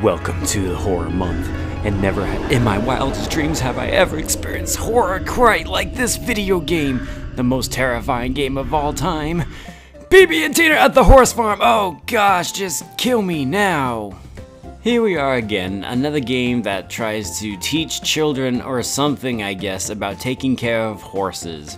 Welcome to the horror month, and never in my wildest dreams have I ever experienced horror quite like this video game, the most terrifying game of all time. Bibi and Tina at the horse farm. Oh gosh, just kill me now. Here we are again, another game that tries to teach children or something, I guess, about taking care of horses.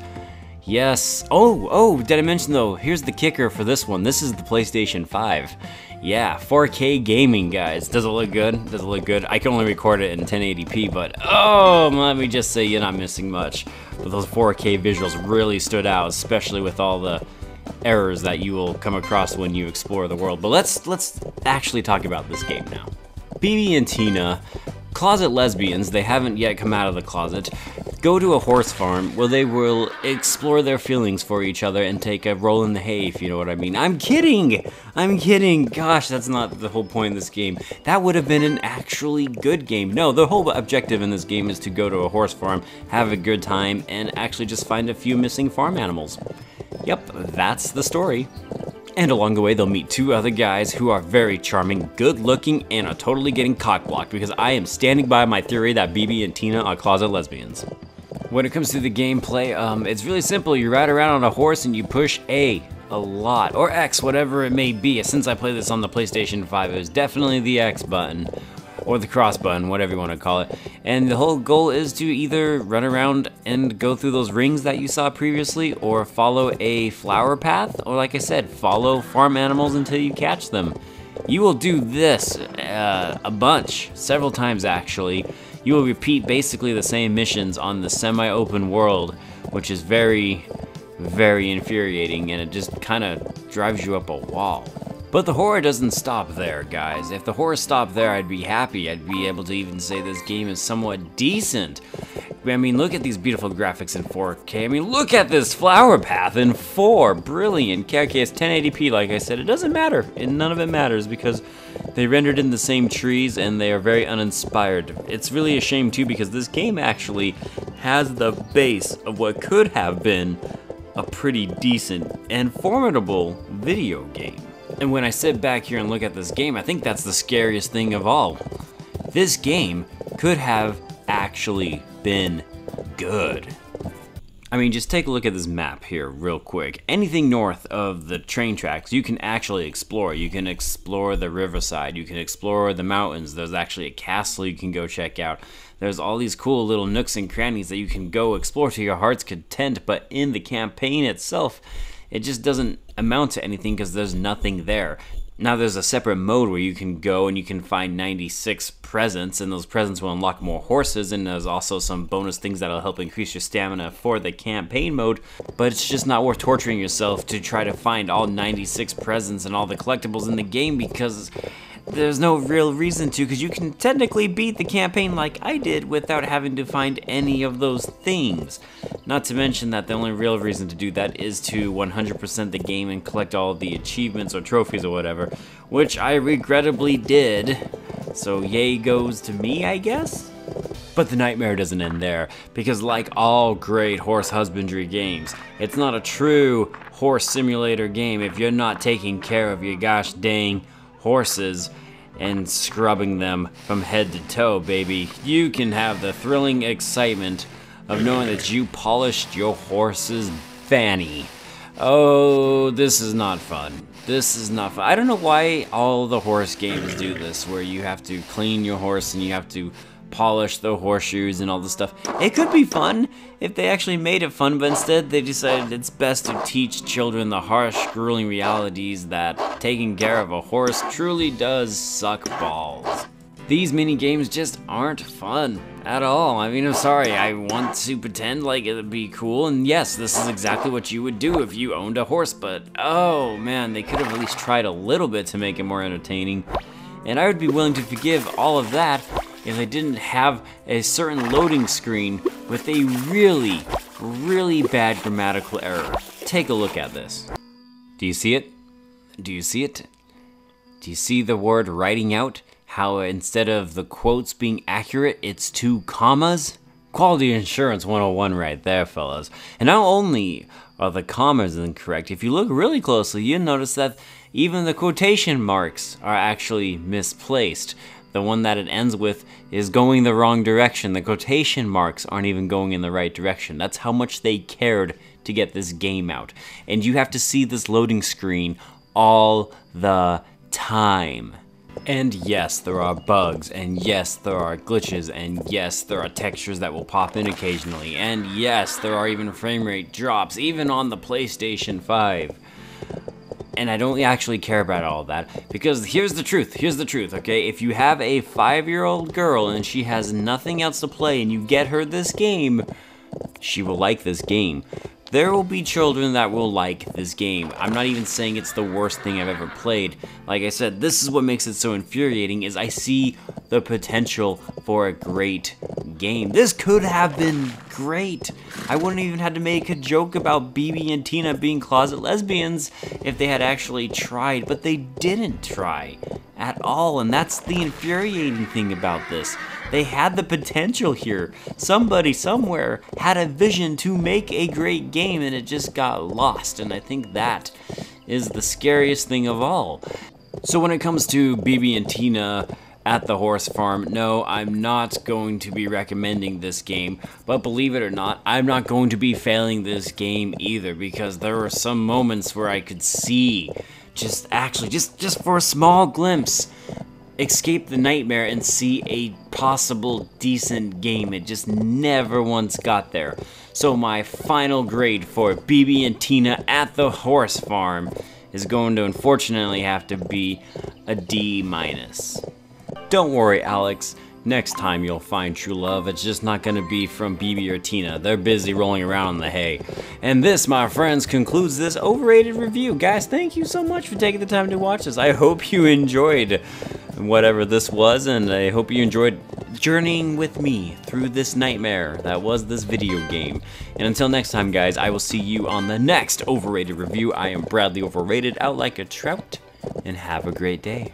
Yes. Oh, did I mention though, here's the kicker for this one. This is the PlayStation 5. Yeah, 4K gaming, guys. Does it look good? Does it look good? I can only record it in 1080p, but oh, let me just say you're not missing much. But those 4K visuals really stood out, especially with all the errors that you will come across when you explore the world. But let's actually talk about this game now. Bibi and Tina, closet lesbians, they haven't yet come out of the closet, go to a horse farm where they will explore their feelings for each other and take a roll in the hay, if you know what I mean. I'm kidding! Gosh, that's not the whole point of this game. That would have been an actually good game. No, the whole objective in this game is to go to a horse farm, have a good time, and actually just find a few missing farm animals. Yep, that's the story. And along the way, they'll meet two other guys who are very charming, good looking, and are totally getting cock-blocked because I am standing by my theory that Bibi and Tina are closet lesbians. When it comes to the gameplay, it's really simple. You ride around on a horse and you push A lot, or X, whatever it may be. Since I played this on the PlayStation 5, it was definitely the X button, or the cross button, whatever you want to call it. And the whole goal is to either run around and go through those rings that you saw previously, or follow a flower path, or like I said, follow farm animals until you catch them. You will do this a bunch, several times actually. You will repeat basically the same missions on the semi-open world, which is very, very infuriating, and it just kind of drives you up a wall. But the horror doesn't stop there, guys. If the horror stopped there, I'd be happy. I'd be able to even say this game is somewhat decent. I mean, look at these beautiful graphics in 4K. I mean, look at this flower path in 4. Brilliant. Okay, it's 1080p, like I said. It doesn't matter. None of it matters because they rendered in the same trees and they are very uninspired. It's really a shame, too, because this game actually has the base of what could have been a pretty decent and formidable video game. And when I sit back here and look at this game, I think that's the scariest thing of all. This game could have actually been good. I mean, just take a look at this map here real quick. Anything north of the train tracks, you can actually explore. You can explore the riverside, you can explore the mountains. There's actually a castle you can go check out. There's all these cool little nooks and crannies that you can go explore to your heart's content, but in the campaign itself, it just doesn't amount to anything because there's nothing there. Now there's a separate mode where you can go and you can find 96 presents, and those presents will unlock more horses, and there's also some bonus things that'll help increase your stamina for the campaign mode, but it's just not worth torturing yourself to try to find all 96 presents and all the collectibles in the game because there's no real reason to, because you can technically beat the campaign like I did without having to find any of those things. Not to mention that the only real reason to do that is to 100% the game and collect all of the achievements or trophies or whatever, which I regrettably did. So yay goes to me, I guess? But the nightmare doesn't end there, because like all great horse husbandry games, it's not a true horse simulator game if you're not taking care of your gosh dang horses and scrubbing them from head to toe, baby. You can have the thrilling excitement of knowing that you polished your horse's fanny. Oh, this is not fun. This is not fun. I don't know why all the horse games do this, where you have to clean your horse and you have to polish the horseshoes and all this stuff. It could be fun if they actually made it fun, but instead they decided it's best to teach children the harsh, grueling realities that taking care of a horse truly does suck balls. These mini games just aren't fun at all. I mean, I'm sorry, I want to pretend like it would be cool, and yes, this is exactly what you would do if you owned a horse, but oh man, they could have at least tried a little bit to make it more entertaining. And I would be willing to forgive all of that if they didn't have a certain loading screen with a really, really bad grammatical error. Take a look at this. Do you see it? Do you see it? Do you see the word writing out? How instead of the quotes being accurate, it's 2 commas? Quality Insurance 101 right there, fellas. And not only are the commas incorrect, if you look really closely, you'll notice that even the quotation marks are actually misplaced. the one that it ends with, is going the wrong direction. The quotation marks aren't even going in the right direction. That's how much they cared to get this game out. And you have to see this loading screen all the time. And yes, there are bugs, and yes, there are glitches, and yes, there are textures that will pop in occasionally, and yes, there are even frame rate drops, even on the PlayStation 5. And I don't actually care about all of that, because here's the truth, okay? If you have a 5-year-old girl and she has nothing else to play and you get her this game, she will like this game. There will be children that will like this game. I'm not even saying it's the worst thing I've ever played. Like I said, this is what makes it so infuriating, is I see the potential for a great game. This could have been great. I wouldn't even have to make a joke about Bibi and Tina being closet lesbians if they had actually tried, but they didn't try at all, and that's the infuriating thing about this. They had the potential here. Somebody somewhere had a vision to make a great game and it just got lost, and I think that is the scariest thing of all. So when it comes to Bibi and Tina at the horse farm, no, I'm not going to be recommending this game, but believe it or not, I'm not going to be failing this game either, because there were some moments where I could see, just for a small glimpse, escape the nightmare and see a possible decent game. It just never once got there. So my final grade for Bibi and Tina at the horse farm is going to unfortunately have to be a D-. Don't worry, Alex. Next time you'll find true love, it's just not gonna be from Bibi or Tina. They're busy rolling around in the hay. And this, my friends, concludes this overrated review. Guys, thank you so much for taking the time to watch this. I hope you enjoyed whatever this was, and I hope you enjoyed journeying with me through this nightmare that was this video game. And until next time, guys, I will see you on the next overrated review. I am Bradley Overrated, out like a trout, and have a great day.